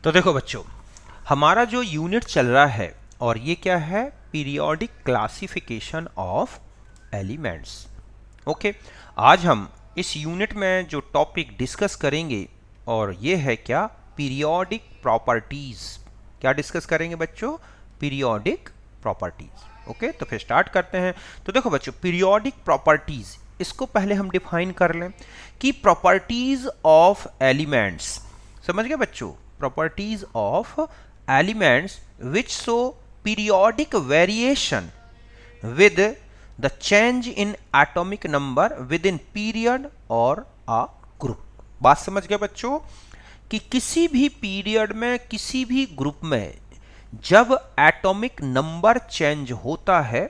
तो देखो बच्चों, हमारा जो यूनिट चल रहा है और ये क्या है, periodic classification of elements. Okay, आज हम इस यूनिट में जो टॉपिक डिस्कस करेंगे और ये है क्या, पीरियोडिक प्रॉपर्टीज। क्या डिस्कस करेंगे बच्चों? Periodic properties. ओके, तो फिर स्टार्ट करते हैं। तो देखो बच्चों, पीरियोडिक प्रॉपर्टीज, इसको पहले हम डिफाइन कर लें कि प्रॉपर्टीज ऑफ एलिमेंट्स। समझ गए बच्चों? Properties of elements which show periodic variation with the change in atomic number within period और a group। बात समझ गए बच्चों कि किसी भी पीरियड में, किसी भी ग्रुप में जब एटॉमिक नंबर चेंज होता है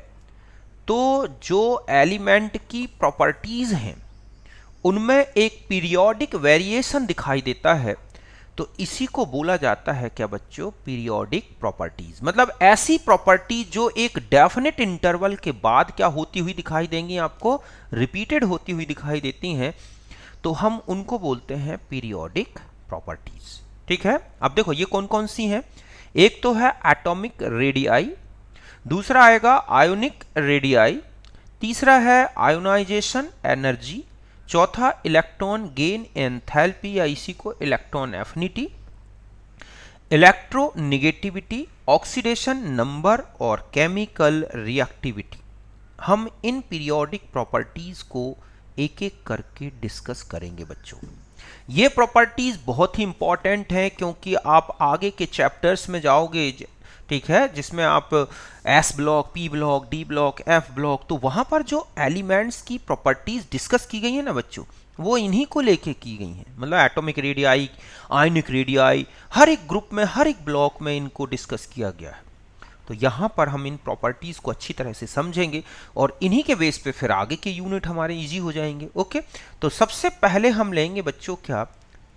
तो जो एलिमेंट की प्रॉपर्टीज हैं उनमें एक पीरियोडिक वेरिएशन दिखाई देता है। तो इसी को बोला जाता है क्या बच्चों? Periodic properties. मतलब ऐसी प्रॉपर्टी जो एक डेफिनेट इंटरवल के बाद क्या होती हुई दिखाई देंगी, आपको रिपीटेड होती हुई दिखाई देती हैं, तो हम उनको बोलते हैं पीरियोडिक प्रॉपर्टीज। ठीक है, अब देखो ये कौन कौन सी हैं। एक तो है एटॉमिक रेडियाई, दूसरा आएगा आयोनिक रेडियाई, तीसरा है आयोनाइजेशन एनर्जी, चौथा इलेक्ट्रॉन गेन एंथैल्पी या इसी को electron affinity, electronegativity, oxidation number और केमिकल रिएक्टिविटी। हम इन पीरियोडिक प्रॉपर्टीज को एक एक करके डिस्कस करेंगे बच्चों। ये प्रॉपर्टीज बहुत ही इंपॉर्टेंट हैं क्योंकि आप आगे के चैप्टर्स में जाओगे, ठीक है, जिसमें आप S block, P block, D block, F block, तो वहां पर जो एलिमेंट्स की प्रॉपर्टीज डिस्कस की गई है ना बच्चों, वो इन्हीं को लेके की गई हैं। मतलब एटॉमिक रेडियाई, आयनिक रेडियाई, हर एक ग्रुप में, हर एक ब्लॉक में इनको डिस्कस किया गया है। तो यहाँ पर हम इन प्रॉपर्टीज को अच्छी तरह से समझेंगे और इन्हीं के बेस पे फिर आगे के यूनिट हमारे इजी हो जाएंगे। ओके, तो सबसे पहले हम लेंगे बच्चों क्या,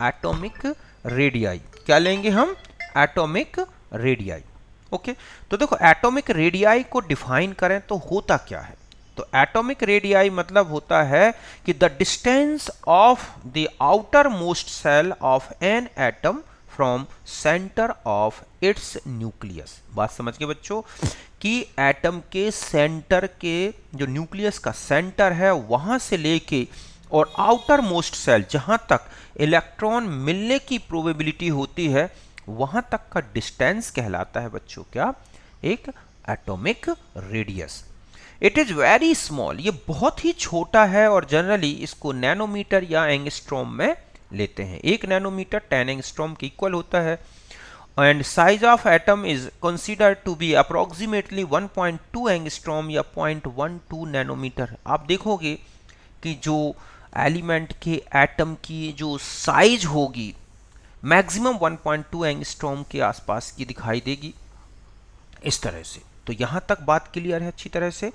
एटॉमिक रेडियाई। क्या लेंगे हम? Atomic radii. ओके, तो देखो एटॉमिक रेडियाई को डिफाइन करें तो होता क्या है। तो एटॉमिक रेडियाई मतलब होता है कि the distance of the outer most shell of an atom from centre of its nucleus. बात समझ गए बच्चों कि एटम के सेंटर के, जो न्यूक्लियस का सेंटर है, वहां से लेके और आउटर मोस्ट सेल जहां तक इलेक्ट्रॉन मिलने की प्रोबेबिलिटी होती है, वहां तक का डिस्टेंस कहलाता है बच्चों क्या, एक atomic radius. It is very small, ये बहुत ही छोटा है और जनरली इसको नैनोमीटर या एंगस्ट्रॉम में लेते हैं। 1 नैनोमीटर 10 एंगस्ट्रॉम के इक्वल होता है। And size of atom is considered to be approximately 1.2 angstrom या 0.12 नैनोमीटर। आप देखोगे कि जो एलिमेंट के एटम की जो साइज होगी मैक्सिमम 1.2 एंगस्ट्रॉम के आसपास की दिखाई देगी इस तरह से। तो यहां तक बात क्लियर है अच्छी तरह से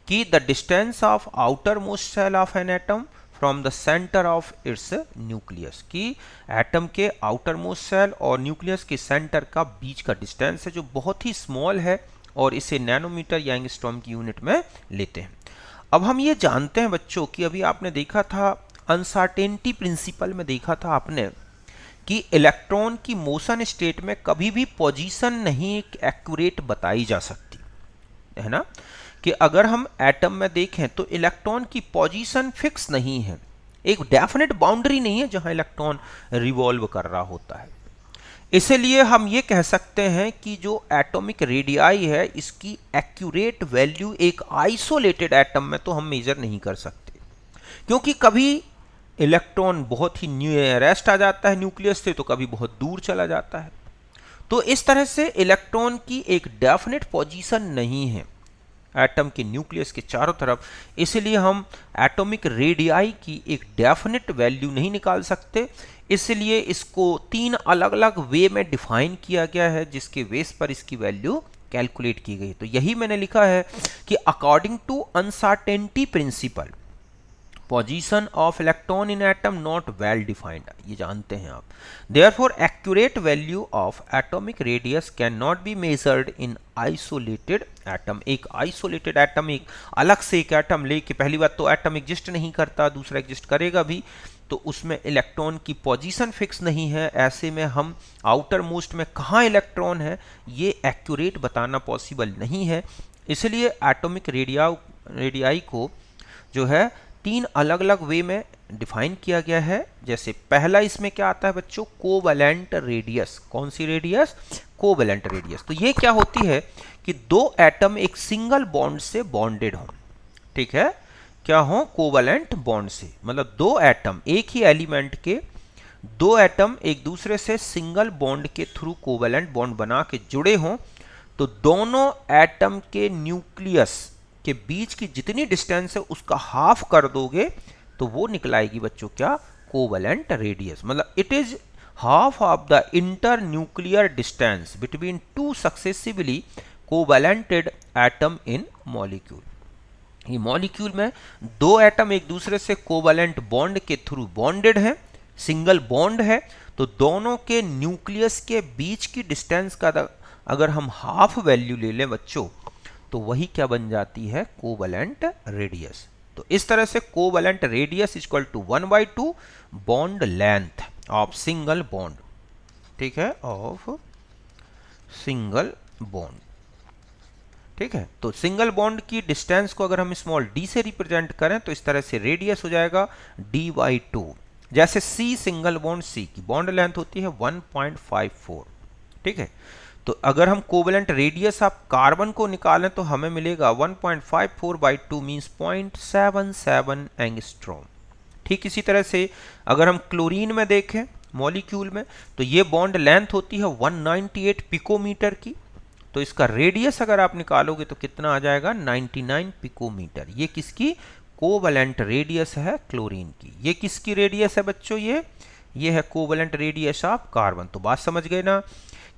कि the distance of outer most shell of an atom from the centre of its nucleus, कि एटम के आउटर मोस्ट सेल और न्यूक्लियस के सेंटर का बीच का डिस्टेंस है जो बहुत ही स्मॉल है और इसे नैनोमीटर या एंगस्ट्रॉम की यूनिट में लेते हैं। अब हम ये जानते हैं बच्चों कि अभी आपने देखा था अनसर्टेनिटी प्रिंसिपल में, देखा था आपने कि इलेक्ट्रॉन की मोशन स्टेट में कभी भी पोजीशन नहीं एक्यूरेट बताई जा सकती है ना, कि अगर हम एटम में देखें तो इलेक्ट्रॉन की पोजीशन फिक्स नहीं है, एक डेफिनेट बाउंड्री नहीं है जहां इलेक्ट्रॉन रिवॉल्व कर रहा होता है। इसलिए हम ये कह सकते हैं कि जो एटॉमिक रेडियाई है, इसकी एक्यूरेट वैल्यू एक आइसोलेटेड एटम में तो हम मेजर नहीं कर सकते, क्योंकि कभी इलेक्ट्रॉन बहुत ही नियरेस्ट आ जाता है न्यूक्लियस से, तो कभी बहुत दूर चला जाता है। तो इस तरह से इलेक्ट्रॉन की एक डेफिनेट पोजीशन नहीं है एटम के न्यूक्लियस के चारों तरफ, इसलिए हम एटॉमिक रेडियाई की एक डेफिनेट वैल्यू नहीं निकाल सकते। इसलिए इसको 3 अलग अलग वे में डिफाइन किया गया है जिसके बेस पर इसकी वैल्यू कैलकुलेट की गई। तो यही मैंने लिखा है कि according to uncertainty principle, position of electron in atom not well defined, ये जानते हैं आप। Therefore accurate value of atomic radius can not be measured in isolated atom. एक आइसोलेटेड एटम, एक अलग से एक एटम लेके, पहली बात तो एटम एग्जिस्ट नहीं करता, दूसरा एग्जिस्ट करेगा भी तो उसमें इलेक्ट्रॉन की पोजीशन फिक्स नहीं है, ऐसे में हम आउटर मोस्ट में कहाँ इलेक्ट्रॉन है ये एक्यूरेट बताना पॉसिबल नहीं है। इसलिए एटॉमिक रेडियाई को जो है 3 अलग अलग वे में डिफाइन किया गया है। जैसे पहला इसमें क्या आता है बच्चों, कोवैलेंट रेडियस। कौन सी रेडियस, कोवैलेंट रेडियस। तो ये क्या होती है कि दो एटम एक सिंगल बॉन्ड से बॉन्डेड हों, ठीक है, क्या हो, कोवैलेंट बॉन्ड से, मतलब दो एटम एक ही एलिमेंट के दो एटम एक दूसरे से सिंगल बॉन्ड के थ्रू कोवैलेंट बॉन्ड बना के जुड़े हों, तो दोनों एटम के न्यूक्लियस के बीच की जितनी डिस्टेंस है उसका हाफ कर दोगे तो वो निकलाएगी बच्चों क्या, कोवैलेंट रेडियस। मतलब it is half of the internuclear distance between two successively covalented atom in molecule. ये मॉलिक्यूल में दो एटम एक दूसरे से कोवैलेंट बॉन्ड के थ्रू बॉन्डेड हैं, सिंगल बॉन्ड है, तो दोनों के न्यूक्लियस के बीच की डिस्टेंस का अगर हम हाफ वैल्यू ले लें बच्चों तो वही क्या बन जाती है, कोवैलेंट रेडियस। तो इस तरह से covalent radius equal to 1/2 bond length of single bond, ठीक है, ऑफ सिंगल बॉन्ड, ठीक है। तो सिंगल बॉन्ड की डिस्टेंस को अगर हम स्मॉल डी से रिप्रेजेंट करें तो इस तरह से रेडियस हो जाएगा d/2। जैसे C सिंगल बॉन्ड C की बॉन्ड लेंथ होती है 1.54, ठीक है। तो अगर हम कोवैलेंट रेडियस ऑफ कार्बन को निकालें तो हमें मिलेगा 1.54/2 मींस 0.77 एंगस्ट्रॉम। ठीक इसी तरह से अगर हम क्लोरीन में देखें मॉलिक्यूल में तो ये बॉन्ड लेंथ होती है 198 पिकोमीटर की, तो इसका रेडियस अगर आप निकालोगे तो कितना आ जाएगा, 99 पिकोमीटर। ये किसकी, कोवैलेंट रेडियस है क्लोरीन की। ये किसकी रेडियस है बच्चों, ये है कोवैलेंट रेडियस ऑफ कार्बन। तो बात समझ गए ना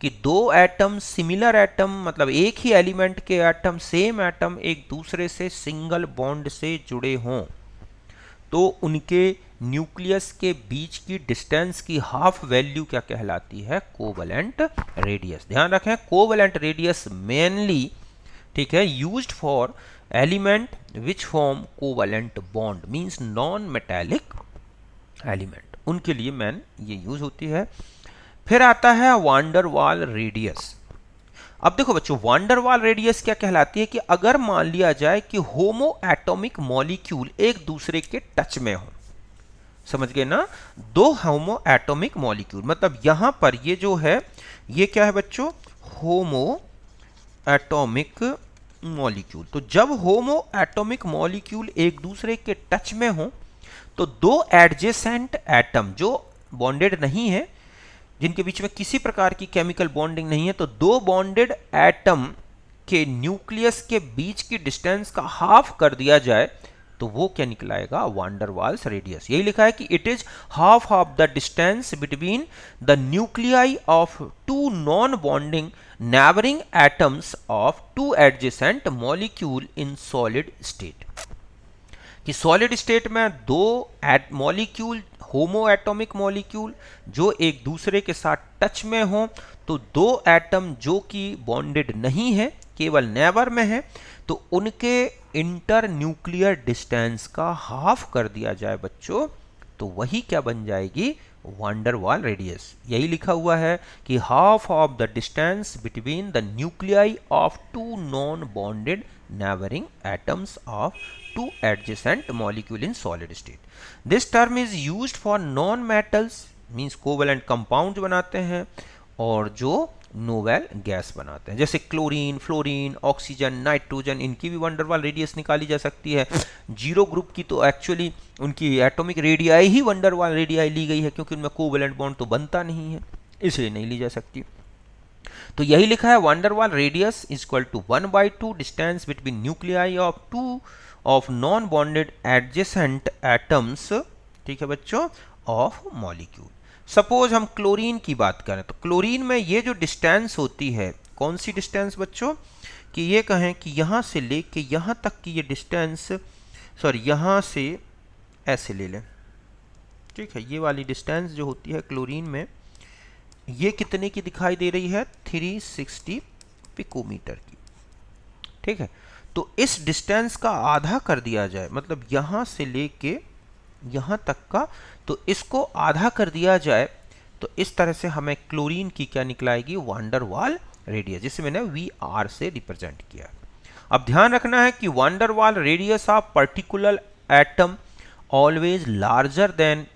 कि दो एटम सिमिलर एटम, मतलब एक ही एलिमेंट के एटम, सेम एटम एक दूसरे से सिंगल बॉन्ड से जुड़े हों तो उनके न्यूक्लियस के बीच की डिस्टेंस की हाफ वैल्यू क्या कहलाती है, कोवैलेंट रेडियस। ध्यान रखें कोवैलेंट रेडियस मेनली, ठीक है, used for element which form covalent bond means non metallic element, उनके लिए मेन ये यूज होती है। फिर आता है वान डर वाल रेडियस। अब देखो बच्चों वान डर वाल रेडियस क्या कहलाती है कि अगर मान लिया जाए कि होमो एटॉमिक मॉलिक्यूल एक दूसरे के टच में हो, समझ गए ना, दो होमो एटॉमिक मॉलिक्यूल, मतलब यहां पर ये जो है ये क्या है बच्चों, होमो एटॉमिक मॉलिक्यूल। तो जब होमो एटॉमिक मॉलिक्यूल एक दूसरे के टच में हो तो दो एडजेसेंट एटम जो बॉन्डेड नहीं है, जिनके बीच में किसी प्रकार की केमिकल बॉन्डिंग नहीं है, तो दो बॉन्डेड एटम के न्यूक्लियस के बीच की डिस्टेंस का हाफ कर दिया जाए तो वो क्या निकलाएगा, वान डर वाल्स रेडियस। यही लिखा है कि it is half of the distance between the nuclei of two non bonding neighbouring atoms of two adjacent molecule in solid state. कि सॉलिड स्टेट में दो मॉलिक्यूल, होमो एटॉमिक मॉलिक्यूल जो एक दूसरे के साथ टच में हो, तो दो एटम जो कि बॉन्डेड नहीं है, केवल नेबर में है, तो उनके इंटर न्यूक्लियर डिस्टेंस का हाफ कर दिया जाए बच्चों तो वही क्या बन जाएगी, वान डर वाल रेडियस। यही लिखा हुआ है कि half of the distance between the nuclei of two non bonded neighboring atoms of two adjacent molecule in solid state. This term is used for non-metals means covalent compounds बनाते हैं और जो novel gas बनाते हैं, जैसे chlorine, fluorine, oxygen, nitrogen, इनकी भी वान der Waals radius निकाली जा सकती है। जीरो ग्रुप की तो एक्चुअली उनकी एटॉमिक रेडियाई ही वान डर वाल रेडियाई ली गई है क्योंकि उनमें कोवेलेंट बॉन्ड तो बनता नहीं है, इसलिए नहीं ली जा सकती। तो यही लिखा है van der Waals radius equal to 1/2 distance between nuclei of two of non bonded adjacent atoms, ठीक है बच्चों, ऑफ मॉलिक्यूल। सपोज हम क्लोरीन की बात करें तो क्लोरीन में ये जो डिस्टेंस होती है, कौन सी डिस्टेंस बच्चों, कि ये कहें कि यहाँ से लेके यहाँ तक की ये डिस्टेंस, सॉरी यहाँ से ऐसे ले लें, ठीक है, ये वाली डिस्टेंस जो होती है क्लोरीन में ये कितने की दिखाई दे रही है, 360 पिकोमीटर की, ठीक है। तो इस डिस्टेंस का आधा कर दिया जाए, मतलब यहां से लेके यहाँ तक का, तो इसको आधा कर दिया जाए तो इस तरह से हमें क्लोरीन की क्या निकलाएगी, वांडर वाल रेडियस, जिसे मैंने VR से रिप्रेजेंट किया। अब ध्यान रखना है कि wander Waals radius of particular atom always larger than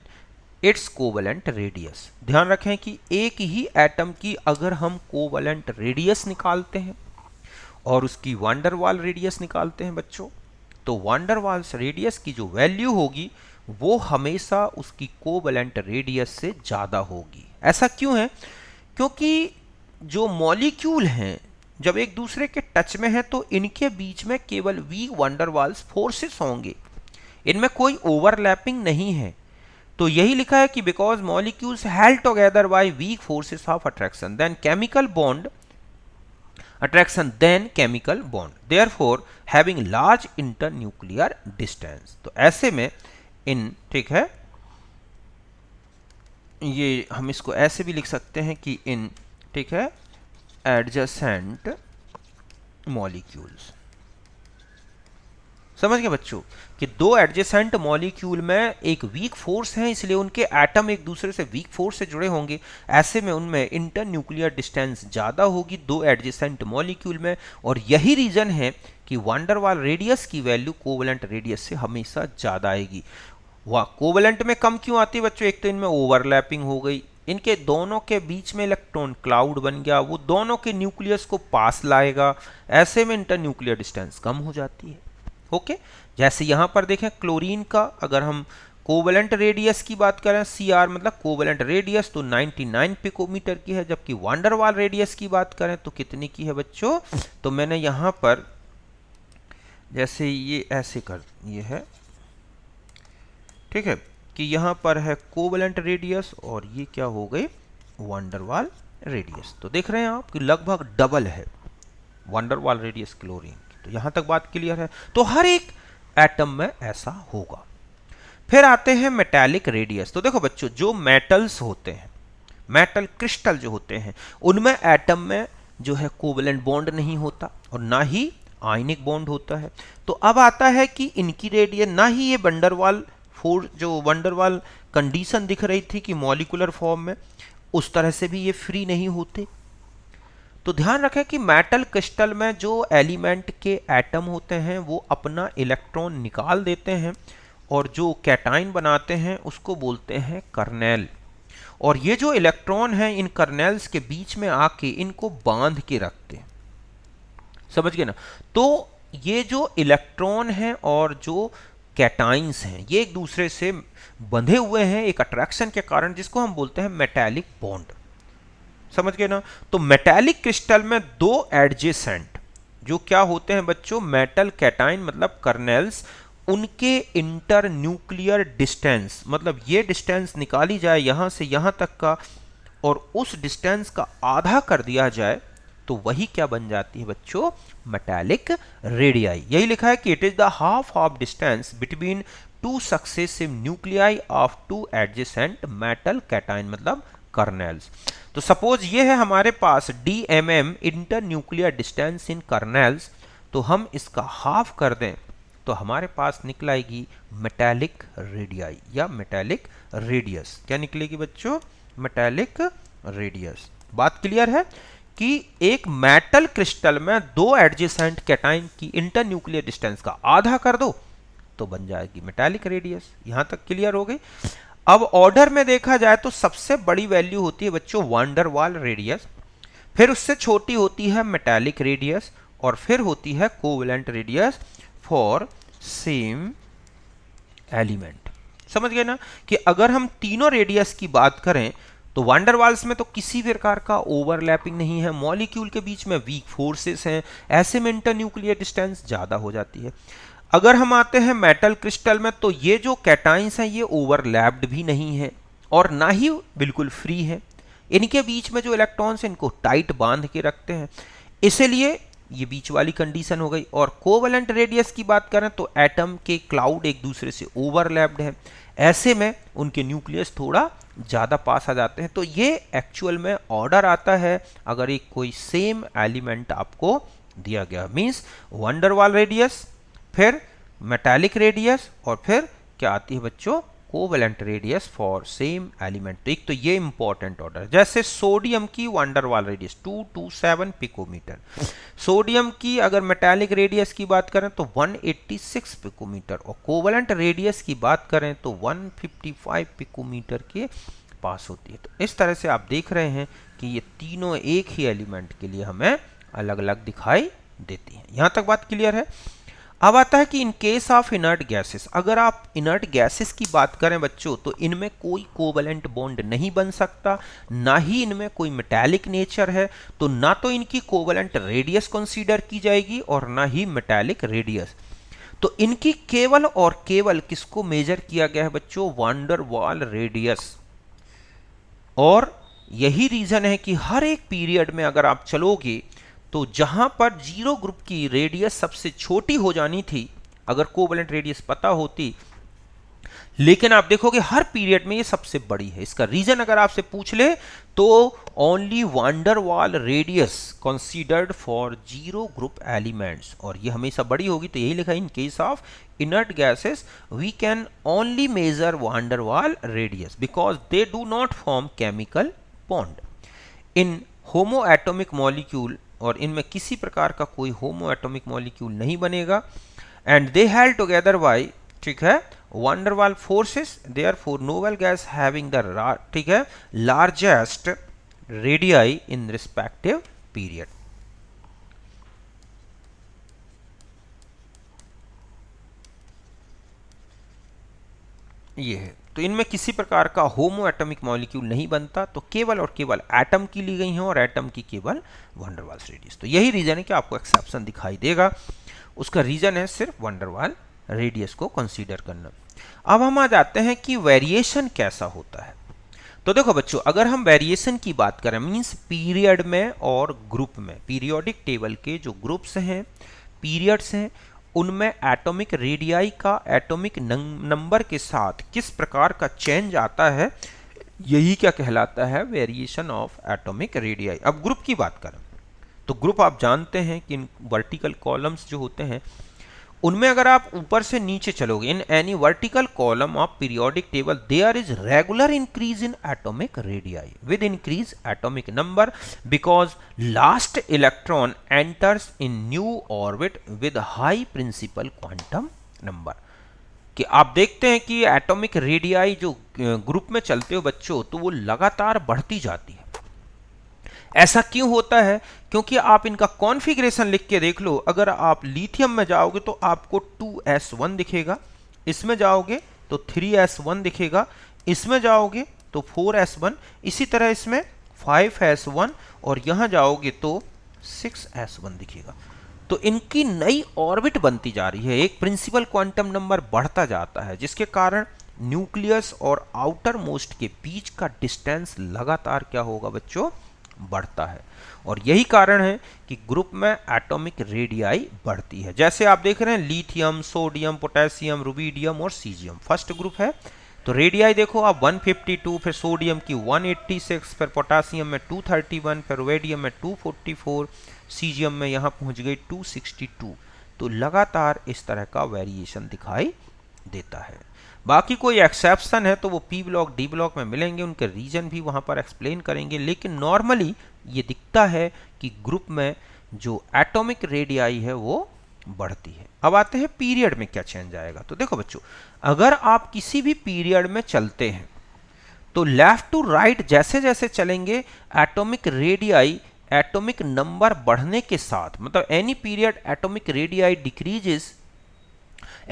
it's covalent radius. ध्यान रखें कि एक ही एटम की अगर हम कोवलेंट रेडियस निकालते हैं और उसकी वांडर वाल रेडियस निकालते हैं बच्चों, तो वांडर वाल्स रेडियस की जो वैल्यू होगी वो हमेशा उसकी कोवलेंट रेडियस से ज़्यादा होगी। ऐसा क्यों है? क्योंकि जो मॉलिक्यूल हैं जब एक दूसरे के टच में हैं तो इनके बीच में केवल वीक वांडर वाल्स फोर्सेस होंगे, इनमें कोई ओवरलैपिंग नहीं है। तो यही लिखा है कि because molecules held together by weak forces of attraction than chemical bond attraction than chemical bond, therefore having large internuclear distance। तो ऐसे में इन, ठीक है, ये हम इसको ऐसे भी लिख सकते हैं कि इन, ठीक है, adjacent molecules। समझ गए बच्चों कि दो एडजेसेंट मॉलिक्यूल में एक वीक फोर्स है, इसलिए उनके एटम एक दूसरे से वीक फोर्स से जुड़े होंगे, ऐसे में उनमें इंटर न्यूक्लियर डिस्टेंस ज़्यादा होगी दो एडजेसेंट मॉलिक्यूल में। और यही रीज़न है कि वांडर वाल रेडियस की वैल्यू कोवलेंट रेडियस से हमेशा ज़्यादा आएगी। वह कोवलेंट में कम क्यों आती है बच्चों? एक तो इनमें ओवरलैपिंग हो गई, इनके दोनों के बीच में इलेक्ट्रॉन क्लाउड बन गया, वो दोनों के न्यूक्लियस को पास लाएगा, ऐसे में इंटर न्यूक्लियर डिस्टेंस कम हो जाती है। ओके, जैसे यहां पर देखें क्लोरीन का अगर हम कोवलेंट रेडियस की बात करें, CR मतलब कोवलेंट रेडियस, तो 99 पिकोमीटर की है, जबकि वांडर वाल रेडियस की बात करें तो कितनी की है बच्चों? तो मैंने यहां पर जैसे ये ऐसे कर, ये है, ठीक है, कि यहां पर है कोवलेंट रेडियस और ये क्या हो गई, वांडर वाल रेडियस। तो देख रहे हैं आप कि लगभग डबल है वांडर वाल रेडियस क्लोरीन। तो यहां तक बात क्लियर है। तो हर एक एटम में ऐसा होगा। फिर आते हैं मेटालिक रेडियस। तो देखो बच्चों, जो मेटल्स होते हैं, मेटल क्रिस्टल जो होते हैं, उनमें एटम में जो है कोवलेंट बॉन्ड नहीं होता और ना ही आयनिक बॉन्ड होता है। तो अब आता है कि इनकी रेडियस, ना ही ये वंडरवाल फोर्स, जो वंडरवाल कंडीशन दिख रही थी कि मॉलिक्यूलर फॉर्म में, उस तरह से भी ये फ्री नहीं होते। तो ध्यान रखें कि मेटल क्रिस्टल में जो एलिमेंट के एटम होते हैं वो अपना इलेक्ट्रॉन निकाल देते हैं और जो कैटाइन बनाते हैं उसको बोलते हैं कर्नेल। और ये जो इलेक्ट्रॉन हैं इन कर्नेल्स के बीच में आके इनको बांध के रखते हैं। समझ गए ना? तो ये जो इलेक्ट्रॉन हैं और जो कैटाइंस हैं ये एक दूसरे से बंधे हुए हैं एक अट्रैक्शन के कारण, जिसको हम बोलते हैं मेटालिक बॉन्ड। समझ गए ना? तो मेटालिक क्रिस्टल में दो एडजेसेंट जो क्या होते हैं बच्चों, मेटल कैटाइन मतलब कर्नेल्स, उनके इंटर न्यूक्लियर डिस्टेंस, मतलब ये डिस्टेंस निकाली जाए यहां से यहां तक का और उस डिस्टेंस का आधा कर दिया जाए तो वही क्या बन जाती है बच्चों, मेटालिक रेडियाई। यही लिखा है कि it is the half of distance between two successive nuclei of two adjacent metal cation मतलब कर्नेल्स। तो सपोज ये है हमारे पास DMM inter nuclear distance in kernels, तो हम इसका हाफ कर दें तो हमारे पास निकलेगी मेटालिक रेडियाई या मेटालिक रेडियस। क्या निकलेगी बच्चों, मेटालिक रेडियस। बात क्लियर है कि एक मेटल क्रिस्टल में दो एडजेसेंट कैटाइन की इंटर न्यूक्लियर डिस्टेंस का आधा कर दो तो बन जाएगी मेटालिक रेडियस। यहां तक क्लियर हो गई। अब ऑर्डर में देखा जाए तो सबसे बड़ी वैल्यू होती है बच्चों वांडर वाल रेडियस, फिर उससे छोटी होती है मेटालिक रेडियस और फिर होती है covalent radius for same element. समझ गए ना कि अगर हम तीनों रेडियस की बात करें तो वांडर वाल्स में तो किसी प्रकार का ओवरलैपिंग नहीं है, मॉलिक्यूल के बीच में वीक फोर्सेस हैं, ऐसे में इंटर न्यूक्लियर डिस्टेंस ज्यादा हो जाती है। अगर हम आते हैं मेटल क्रिस्टल में तो ये जो कैटाइंस हैं ये ओवरलैप्ड भी नहीं है और ना ही बिल्कुल फ्री है, इनके बीच में जो इलेक्ट्रॉन्स हैं इनको टाइट बांध के रखते हैं, इसलिए ये बीच वाली कंडीशन हो गई। और कोवलेंट रेडियस की बात करें तो एटम के क्लाउड एक दूसरे से ओवरलैप्ड है, ऐसे में उनके न्यूक्लियस थोड़ा ज़्यादा पास आ जाते हैं। तो ये एक्चुअल में ऑर्डर आता है अगर एक कोई सेम एलिमेंट आपको दिया गया, मीन्स वंडर वाल रेडियस, फिर मेटालिक रेडियस और फिर क्या आती है बच्चों, covalent radius for same element. तो एक तो ये इंपॉर्टेंट ऑर्डर, जैसे सोडियम की वंडरवाल रेडियस 227 पिकोमीटर, सोडियम की अगर मेटालिक रेडियस की बात करें तो 186 पिकोमीटर, और कोवेलेंट रेडियस की बात करें तो 155 पिकोमीटर के पास होती है। तो इस तरह से आप देख रहे हैं कि ये तीनों एक ही एलिमेंट के लिए हमें अलग अलग दिखाई देती हैं। यहां तक बात क्लियर है। अब आता है कि इन केस ऑफ इनर्ट गैसेस, अगर आप इनर्ट गैसेस की बात करें बच्चों तो इनमें कोई कोवेलेंट बॉन्ड नहीं बन सकता, ना ही इनमें कोई मेटालिक नेचर है, तो ना तो इनकी कोवेलेंट रेडियस कंसीडर की जाएगी और ना ही मेटालिक रेडियस। तो इनकी केवल और केवल किसको मेजर किया गया है बच्चों? Wander Waals radius. और यही रीजन है कि हर एक पीरियड में अगर आप चलोगे तो जहां पर जीरो ग्रुप की रेडियस सबसे छोटी हो जानी थी, अगर कोवेलेंट रेडियस पता होती, लेकिन आप देखोगे हर पीरियड में ये सबसे बड़ी है। इसका रीजन अगर आपसे पूछ ले तो only van der Waals radius considered for zero group elements, और ये हमेशा बड़ी होगी। तो यही लिखा है, in case of inert gases we can only measure van der Waals radius because they do not form chemical bond. In homoatomic molecule, और इनमें किसी प्रकार का कोई होमो एटॉमिक मॉलिक्यूल नहीं बनेगा, and they held together bye, ठीक है, van der Waals forces, therefore novel gas having the, ठीक है, largest radii in respective period. ये है, तो इनमें किसी प्रकार का होमो एटॉमिक मॉलिक्यूल नहीं बनता, तो केवल और केवल एटम की ली गई हैं और एटम की केवल वंडरवाल रेडियस। तो यही रीजन है कि आपको एक्सेप्शन दिखाई देगा, उसका रीजन है सिर्फ वंडरवाल रेडियस को कंसीडर करना। अब हम आ जाते हैं कि वेरिएशन कैसा होता है। तो देखो बच्चों, अगर हम वेरिएशन की बात करें मींस पीरियड में और ग्रुप में, पीरियोडिक टेबल के जो ग्रुप्स हैं, पीरियड्स हैं, उनमें एटॉमिक रेडियाई का एटॉमिक नंबर के साथ किस प्रकार का चेंज आता है, यही क्या कहलाता है? Variation of atomic radii. अब ग्रुप की बात करें तो ग्रुप आप जानते हैं कि इन वर्टिकल कॉलम्स जो होते हैं उनमें अगर आप ऊपर से नीचे चलोगे, in any vertical column of periodic table there is regular increase in atomic radii with increase atomic number because last electron enters in new orbit with high principal quantum number. कि आप देखते हैं कि एटॉमिक रेडियाई जो group में चलते हो बच्चों, तो वो लगातार बढ़ती जाती है। ऐसा क्यों होता है? क्योंकि आप इनका कॉन्फ़िगरेशन लिख के देख लो। अगर आप लिथियम में जाओगे तो आपको 2s1 दिखेगा, इसमें जाओगे तो 3s1 दिखेगा, इसमें जाओगे तो 4s1, इसी तरह इसमें 5s1, और यहां जाओगे तो 6s1 दिखेगा। तो इनकी नई ऑर्बिट बनती जा रही है, एक प्रिंसिपल क्वांटम नंबर बढ़ता जाता है, जिसके कारण न्यूक्लियस और आउटर मोस्ट के बीच का डिस्टेंस लगातार क्या होगा बच्चों? बढ़ता है। और यही कारण है कि ग्रुप में एटॉमिक रेडियाई बढ़ती है। जैसे आप देख रहे हैं लिथियम, सोडियम, पोटेशियम, रुबिडियम और सीजियम फर्स्ट ग्रुप है, तो रेडियाई देखो आप 152, फिर सोडियम की 186, फिर पोटेशियम में 231, फिर रुबिडियम में 244, सीजियम में यहाँ पहुँच गई 262। तो लगातार इस तरह का वेरिएशन दिखाई देता है। बाकी कोई एक्सेप्शन है तो वो पी ब्लॉक, डी ब्लॉक में मिलेंगे, उनके रीजन भी वहाँ पर एक्सप्लेन करेंगे, लेकिन नॉर्मली ये दिखता है कि ग्रुप में जो एटॉमिक रेडियाई है वो बढ़ती है। अब आते हैं पीरियड में क्या चेंज आएगा। तो देखो बच्चों, अगर आप किसी भी पीरियड में चलते हैं तो लेफ्ट टू राइट जैसे जैसे चलेंगे एटॉमिक रेडियाई, एटॉमिक नंबर बढ़ने के साथ, मतलब any period atomic radii decreases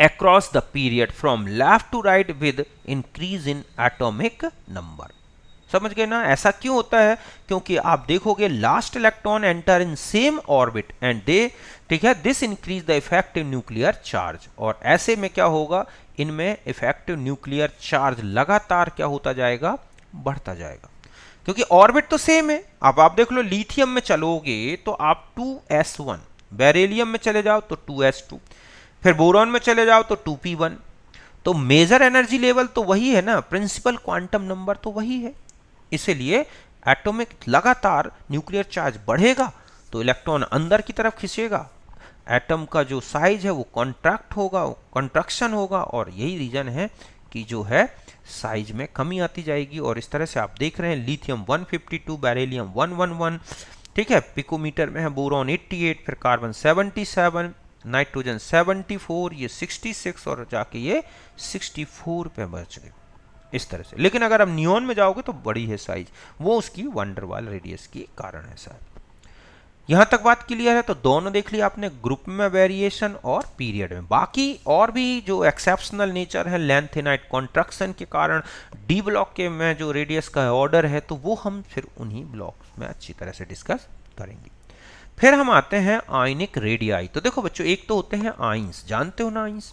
across the period from left to right with increase in atomic number। समझ गए ना? ऐसा क्यों होता है? क्योंकि आप देखोगे last electron enter in same orbit and they, ठीक है, this increase the effective nuclear charge, और ऐसे में क्या होगा? इनमें इफेक्टिव न्यूक्लियर चार्ज लगातार क्या होता जाएगा? बढ़ता जाएगा, क्योंकि ऑर्बिट तो सेम है। अब आप देख लो लिथियम में चलोगे तो आप 2s1, बेरिलियम में चले जाओ तो 2s2, फिर बोरॉन में चले जाओ तो 2p1। तो मेजर एनर्जी लेवल तो वही है ना, प्रिंसिपल क्वांटम नंबर तो वही है। इसलिए एटॉमिक लगातार न्यूक्लियर चार्ज बढ़ेगा तो इलेक्ट्रॉन अंदर की तरफ खिंचेगा, एटम का जो साइज है वो कॉन्ट्रैक्ट होगा, कॉन्ट्रैक्शन होगा, और यही रीजन है आपकी जो है साइज में कमी आती जाएगी। और इस तरह से आप देख रहे हैं लिथियम 152, बेरिलियम 111, ठीक है, पिकोमीटर में है बोरॉन 88, फिर कार्बन 77, नाइट्रोजन 74, ये 66 और जाके ये 64 पे बच गए इस तरह से। लेकिन अगर आप नियॉन में जाओगे तो बड़ी है साइज, वो उसकी वंडरवाल रेडियस के कारण है सर। यहां तक बात क्लियर है? तो दोनों देख लिया आपने, ग्रुप में वेरिएशन और पीरियड में। बाकी और भी जो एक्सेप्शनल नेचर है लेंथेनाइट कॉन्ट्रैक्शन के कारण डी ब्लॉक के में जो रेडियस का ऑर्डर है, तो वो हम फिर उन्हीं ब्लॉक्स में अच्छी तरह से डिस्कस करेंगे। फिर हम आते हैं आयनिक रेडियाई। तो देखो बच्चों, एक तो होते हैं आइंस, जानते हो ना आइंस,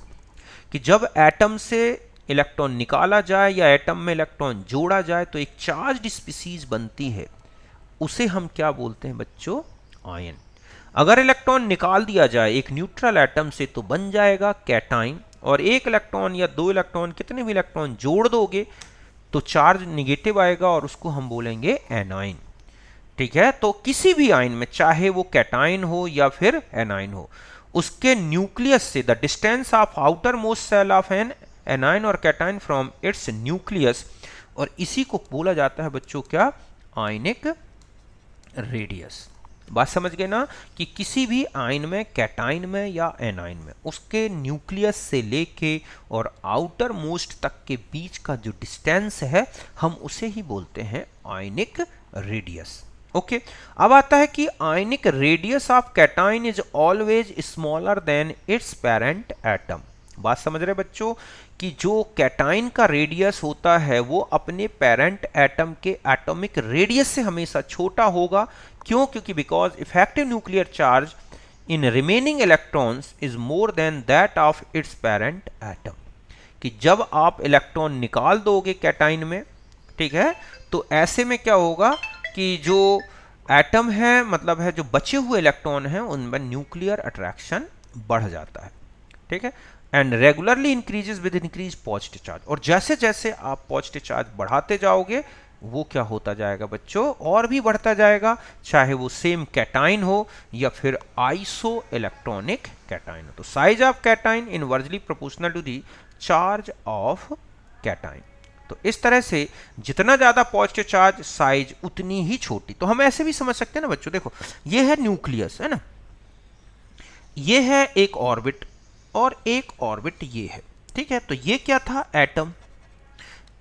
कि जब एटम से इलेक्ट्रॉन निकाला जाए या एटम में इलेक्ट्रॉन जोड़ा जाए तो एक चार्ज्ड स्पीसीज बनती है, उसे हम क्या बोलते हैं बच्चों? आयन। अगर इलेक्ट्रॉन निकाल दिया जाए एक न्यूट्रल एटम से तो बन जाएगा कैटाइन, और एक इलेक्ट्रॉन या दो इलेक्ट्रॉन, कितने भी इलेक्ट्रॉन जोड़ दोगे तो चार्ज निगेटिव आएगा और उसको हम बोलेंगे एनाइन। ठीक है, तो किसी भी आयन में, चाहे वो कैटाइन हो या फिर एनाइन हो, उसके न्यूक्लियस से the distance of outer most shell of an anion और कैटाइन फ्रॉम इट्स न्यूक्लियस, और इसी को बोला जाता है बच्चों क्या? Ionic radius. बात समझ गए ना, कि किसी भी आयन में, कैटाइन में या एनाइन में, उसके न्यूक्लियस से लेके और आउटर मोस्ट तक के बीच का जो डिस्टेंस है, हम उसे ही बोलते हैं आयनिक रेडियस। ओके, अब आता है कि ionic radius of cation is always smaller than it's parent atom. बात समझ रहे बच्चों, कि जो कैटाइन का रेडियस होता है वो अपने पेरेंट एटम के एटॉमिक रेडियस से हमेशा छोटा होगा। क्यों? क्योंकि because effective nuclear charge in remaining electrons is more than that of its parent atom. कि जब आप इलेक्ट्रॉन निकाल दोगे कैटाइन में, ठीक है, तो ऐसे में क्या होगा कि जो एटम है, मतलब है जो बचे हुए इलेक्ट्रॉन हैं, उनमें न्यूक्लियर अट्रैक्शन बढ़ जाता है। ठीक है, and regularly increases with increase positive charge. और जैसे जैसे आप पॉजिटिव चार्ज बढ़ाते जाओगे, वो क्या होता जाएगा बच्चों? और भी बढ़ता जाएगा, चाहे वो सेम कैटाइन हो या फिर आइसो इलेक्ट्रॉनिक कैटाइन हो। तो size of cation inversely proportional to the charge of cation. तो इस तरह से जितना ज्यादा पॉजिटिव चार्ज, साइज उतनी ही छोटी। तो हम ऐसे भी समझ सकते हैं ना बच्चों, देखो ये है न्यूक्लियस, है ना, ये है एक ऑर्बिट और एक ऑर्बिट ये है। ठीक है, तो ये क्या था? एटम।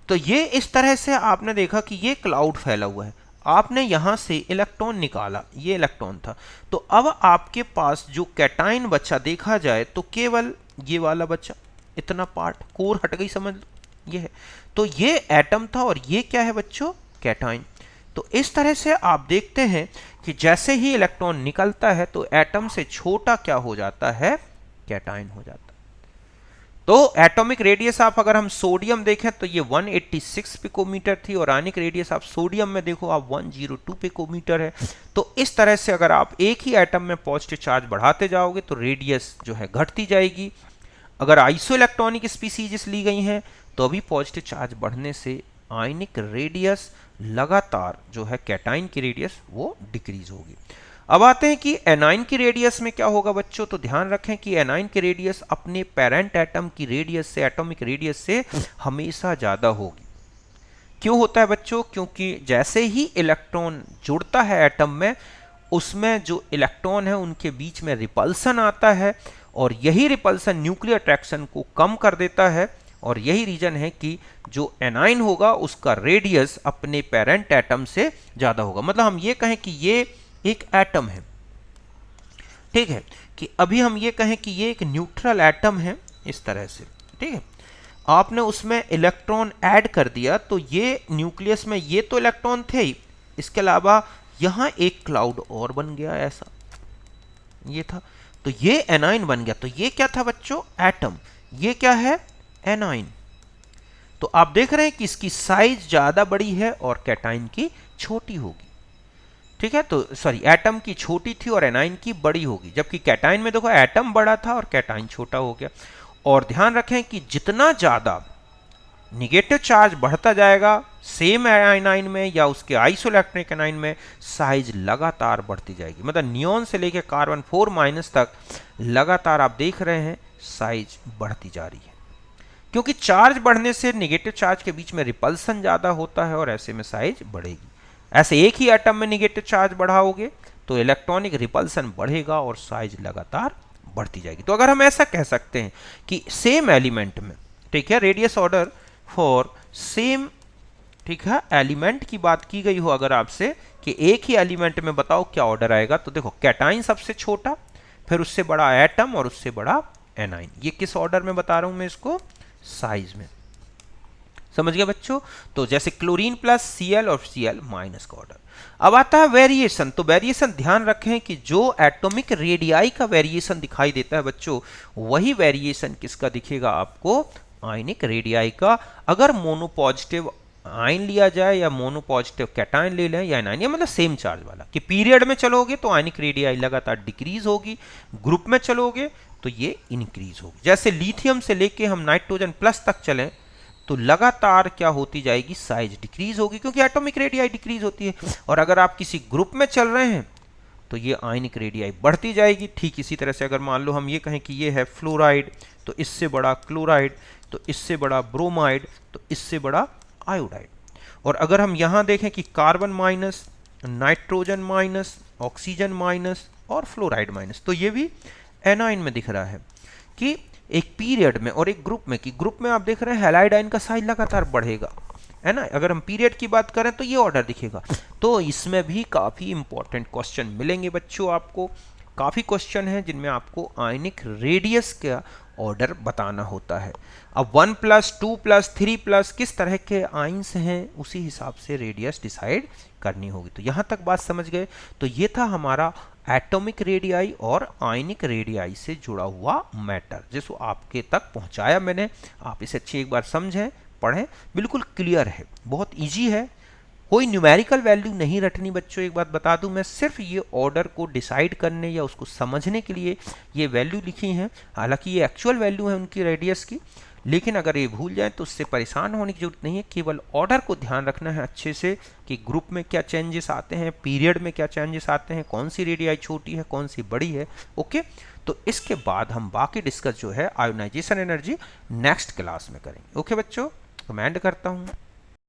तो ये इस तरह से आपने देखा कि ये क्लाउड फैला हुआ है, आपने यहां से इलेक्ट्रॉन निकाला, ये इलेक्ट्रॉन था, तो अब आपके पास जो कैटाइन बचा देखा जाए तो केवल ये वाला बचा, इतना पार्ट, कोर हट गई, समझ लो ये है। तो ये एटम था और ये क्या है बच्चों? कैटाइन। तो इस तरह से आप देखते हैं कि जैसे ही इलेक्ट्रॉन निकलता है तो एटम से छोटा क्या हो जाता है? कैटाइन हो जाता है। तो एटॉमिक रेडियस ऑफ, अगर हम सोडियम देखें तो ये 186 पिकोमीटर थी, और आयनिक रेडियस ऑफ सोडियम में देखो आप 102 पिकोमीटर है। तो इस तरह से अगर आप एक ही एटम में पॉजिटिव चार्ज बढ़ाते जाओगे तो रेडियस जो है घटती जाएगी। अगर आइसो इलेक्ट्रॉनिक स्पीसीज ली गई हैं तो अभी पॉजिटिव चार्ज बढ़ने से आयनिक रेडियस लगातार जो है कैटाइन की रेडियस वो डिक्रीज होगी। अब आते हैं कि एनाइन की रेडियस में क्या होगा बच्चों। तो ध्यान रखें कि एनाइन की रेडियस अपने पेरेंट एटम की रेडियस से, एटॉमिक रेडियस से हमेशा ज्यादा होगी। क्यों होता है बच्चों? क्योंकि जैसे ही इलेक्ट्रॉन जुड़ता है एटम में, उसमें जो इलेक्ट्रॉन है उनके बीच में रिपल्सन आता है, और यही रिपल्सन न्यूक्लियर अट्रैक्शन को कम कर देता है। और यही रीजन है कि जो एनाइन होगा उसका रेडियस अपने पेरेंट एटम से ज्यादा होगा। मतलब हम ये कहें कि ये एक एटम है, ठीक है, कि अभी हम ये कहें कि ये एक न्यूट्रल एटम है इस तरह से, ठीक है, आपने उसमें इलेक्ट्रॉन ऐड कर दिया, तो ये न्यूक्लियस में ये तो इलेक्ट्रॉन थे ही, इसके अलावा यहां एक क्लाउड और बन गया, ऐसा ये था, तो ये एनाइन बन गया। तो ये क्या था बच्चों? एटम। ये क्या है? एनाइन। तो आप देख रहे हैं कि इसकी साइज ज्यादा बड़ी है और कैटाइन की छोटी होगी। ठीक है, तो सॉरी, एटम की छोटी थी और एनाइन की बड़ी होगी, जबकि कैटाइन में देखो एटम बड़ा था और कैटाइन छोटा हो गया। और ध्यान रखें कि जितना ज्यादा निगेटिव चार्ज बढ़ता जाएगा सेम एनाइन में या उसके आइसोइलेक्ट्रिक एनाइन में, साइज लगातार बढ़ती जाएगी। मतलब नियॉन से लेकर कार्बन 4- तक लगातार आप देख रहे हैं साइज बढ़ती जा रही है। क्योंकि चार्ज बढ़ने से नेगेटिव चार्ज के बीच में रिपल्सन ज़्यादा होता है और ऐसे में साइज बढ़ेगी। ऐसे एक ही एटम में नेगेटिव चार्ज बढ़ाओगे तो इलेक्ट्रॉनिक रिपल्सन बढ़ेगा और साइज लगातार बढ़ती जाएगी। तो अगर हम ऐसा कह सकते हैं कि सेम एलिमेंट में, ठीक है, रेडियस ऑर्डर फॉर सेम, ठीक है, एलिमेंट की बात की गई हो अगर आपसे कि एक ही एलिमेंट में बताओ क्या ऑर्डर आएगा, तो देखो कैटाइन सबसे छोटा, फिर उससे बड़ा एटम और उससे बड़ा एनाइन। ये किस ऑर्डर में बता रहा हूं मैं इसको? साइज में। समझ गया बच्चों? तो जैसे क्लोरीन प्लस Cl और Cl माइनस का ऑर्डर। अब आता है वेरिएशन। तो वेरिएशन ध्यान रखें कि जो एटॉमिक रेडियाई का वेरिएशन दिखाई देता है बच्चों, वही वेरिएशन किसका दिखेगा आपको? आयनिक रेडियाई का। अगर मोनोपॉजिटिव आयन लिया जाए या मोनोपॉजिटिव कैटायन ले लें या एनायन, मतलब सेम चार्ज वाला, कि पीरियड में चलोगे तो आयनिक रेडियाई लगातार डिक्रीज होगी, ग्रुप में चलोगे तो ये इंक्रीज होगी। जैसे लिथियम से लेके हम नाइट्रोजन प्लस तक चलें तो लगातार क्या होती जाएगी? साइज डिक्रीज होगी, क्योंकि एटॉमिक रेडियाई डिक्रीज होती है। और अगर आप किसी ग्रुप में चल रहे हैं तो ये आयनिक रेडियाई बढ़ती जाएगी। ठीक इसी तरह से अगर मान लो हम ये कहें कि ये है फ्लोराइड, तो इससे बड़ा क्लोराइड, तो इससे बड़ा ब्रोमाइड, तो इससे बड़ा आयोडाइड। और अगर हम यहां देखें कि carbon minus, nitrogen minus, oxygen minus और फ्लोराइड माइनस, तो ये भी एनाइन में दिख रहा है कि एक पीरियड में और एक ग्रुप में, कि ग्रुप में आप देख रहे हैं हैलाइड आयन का साइज लगातार बढ़ेगा, है ना। अगर हम पीरियड की बात करें तो ये ऑर्डर दिखेगा। तो इसमें भी काफी इंपॉर्टेंट क्वेश्चन मिलेंगे बच्चों आपको। काफी क्वेश्चन हैं जिनमें आपको आयनिक रेडियस का ऑर्डर बताना होता है। अब 1 प्लस 2 प्लस 3 प्लस किस तरह के आयन्स हैं, उसी हिसाब से रेडियस डिसाइड करनी होगी। तो यहां तक बात समझ गए? तो ये था हमारा एटॉमिक रेडियाई और आयनिक रेडियाई से जुड़ा हुआ मैटर, जिसको आपके तक पहुंचाया मैंने। आप इसे अच्छी एक बार समझें, पढ़ें, बिल्कुल क्लियर है, बहुत इजी है। कोई न्यूमेरिकल वैल्यू नहीं रटनी बच्चों। एक बात बता दूं मैं, सिर्फ ये ऑर्डर को डिसाइड करने या उसको समझने के लिए ये वैल्यू लिखी हैं। हालांकि ये एक्चुअल वैल्यू है उनकी रेडियस की, लेकिन अगर ये भूल जाए तो उससे परेशान होने की जरूरत नहीं है। केवल ऑर्डर को ध्यान रखना है अच्छे से कि ग्रुप में क्या चेंजेस आते हैं, पीरियड में क्या चेंजेस आते हैं, कौन सी रेडियाई छोटी है, कौन सी बड़ी है। ओके, तो इसके बाद हम बाकी डिस्कस जो है आयोनाइजेशन एनर्जी नेक्स्ट क्लास में करेंगे। ओके बच्चों, कमेंट करता हूँ।